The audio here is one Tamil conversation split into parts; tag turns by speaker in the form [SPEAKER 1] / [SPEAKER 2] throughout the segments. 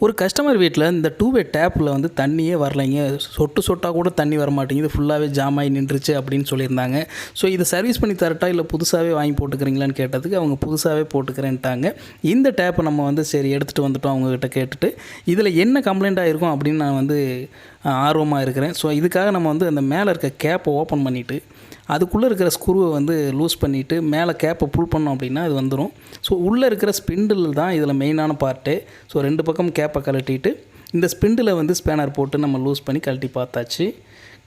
[SPEAKER 1] ஒரு கஸ்டமர் வீட்டில் இந்த டூ வே டேப்பில் வந்து தண்ணியே வரலைங்க, சொட்டு சொட்டாக கூட தண்ணி வர மாட்டேங்குது, ஃபுல்லாகவே ஜாம் ஆகி நின்றுச்சு அப்படின்னு சொல்லியிருந்தாங்க. ஸோ இதை சர்வீஸ் பண்ணி தரட்டா இல்லை புதுசாகவே வாங்கி போட்டுக்கிறீங்களான்னு கேட்டதுக்கு அவங்க புதுசாகவே போட்டுக்கிறேன்ட்டாங்க. இந்த டேப்பை நம்ம வந்து சரி எடுத்துகிட்டு வந்துட்டோம் அவங்கக்கிட்ட கேட்டுட்டு, இதில் என்ன கம்ப்ளைண்ட் ஆகிருக்கும் அப்படின்னு நான் வந்து ஆர்வமாக இருக்கிறேன். ஸோ இதுக்காக நம்ம வந்து அந்த மேலே இருக்க கேப்பை ஓப்பன் பண்ணிவிட்டு அதுக்குள்ளே இருக்கிற ஸ்க்ரூவை வந்து லூஸ் பண்ணிவிட்டு மேலே கேப்பை புல் பண்ணோம் அப்படின்னா அது வந்துடும். ஸோ உள்ளே இருக்கிற ஸ்பிண்டில் தான் இதில் மெயினான பார்ட்டு. ஸோ 2 பக்கம் கேப்பை கழட்டிட்டு இந்த ஸ்பிண்டில் வந்து ஸ்பேனர் போட்டு நம்ம லூஸ் பண்ணி கழட்டி பார்த்தாச்சு.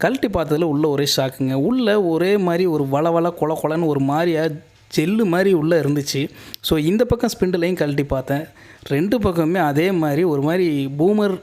[SPEAKER 1] கழட்டி பார்த்ததில் உள்ளே ஒரே ஷாக்குங்க. உள்ளே ஒரே மாதிரி ஒரு வள கொல கொலன்னு ஒரு மாதிரியாக ஜெல்லு மாதிரி உள்ளே இருந்துச்சு. ஸோ இந்த பக்கம் ஸ்பிண்டிலையும் கழட்டி பார்த்தேன். 2 பக்கமே அதே மாதிரி ஒரு மாதிரி பூமர்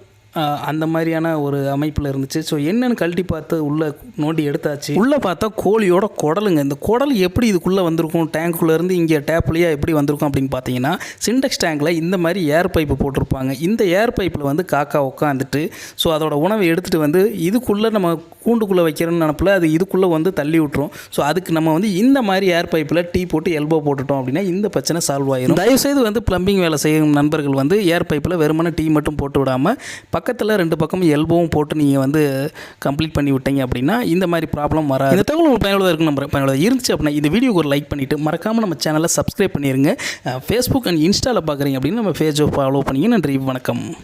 [SPEAKER 1] அந்த மாதிரியான ஒரு அமைப்பில் இருந்துச்சு. ஸோ என்னென்னு கழட்டி பார்த்து உள்ளே நோண்டி எடுத்தாச்சு. உள்ளே பார்த்தா கோழியோட குடலுங்க. இந்த குடல் எப்படி இதுக்குள்ளே வந்திருக்கும், டேங்க்குள்ளேருந்து இங்கே டேப்லேயே எப்படி வந்திருக்கும் அப்படின்னு பார்த்தீங்கன்னா, சிண்டெக்ஸ் டேங்கில் இந்த மாதிரி ஏர் பைப்பு போட்டிருப்பாங்க. இந்த ஏர் பைப்பில் வந்து காக்கா உட்காந்துட்டு ஸோ அதோட உணவை எடுத்துகிட்டு வந்து இதுக்குள்ளே நம்ம கூண்டுக்குள்ளே வைக்கிறோன்னு நினப்பில் அது இதுக்குள்ளே வந்து தள்ளி விட்டுரும். ஸோ அதுக்கு நம்ம வந்து இந்த மாதிரி ஏர் பைப்பில் டீ போட்டு எல்போ போட்டுட்டோம் அப்படின்னா இந்த பிரச்சனை சால்வ் ஆகிடும். தயவுசெய்து வந்து ப்ளம்பிங் வேலை செய்யும் நண்பர்கள் வந்து ஏர் பைப்பில் வெறுமனே டீ மட்டும் போட்டு விடாமல் பக்கத்தில் 2 பக்கமும் எல்போவும் போட்டு நீங்கள் வந்து கம்ப்ளீட் பண்ணி விட்டீங்க அப்படின்னா இந்த மாதிரி ப்ராப்ளம் வராது. இந்த தகவல் உங்களுக்கு பயனுள்ளதாக இருக்கும். நம்ம பயனுள்ளதாக இருந்துச்சு அப்படின்னா இந்த வீடியோக்கு ஒரு லைக் பண்ணிவிட்டு மறக்காமல் நம்ம சேனலை சப்ஸ்கிரைப் பண்ணிடுங்க. ஃபேஸ்புக் அண்ட் இன்ஸ்டாவில் பார்க்குறீங்க அப்படின்னா நம்ம பேஜை ஃபாலோ பண்ணிங்க. நன்றி, வணக்கம்.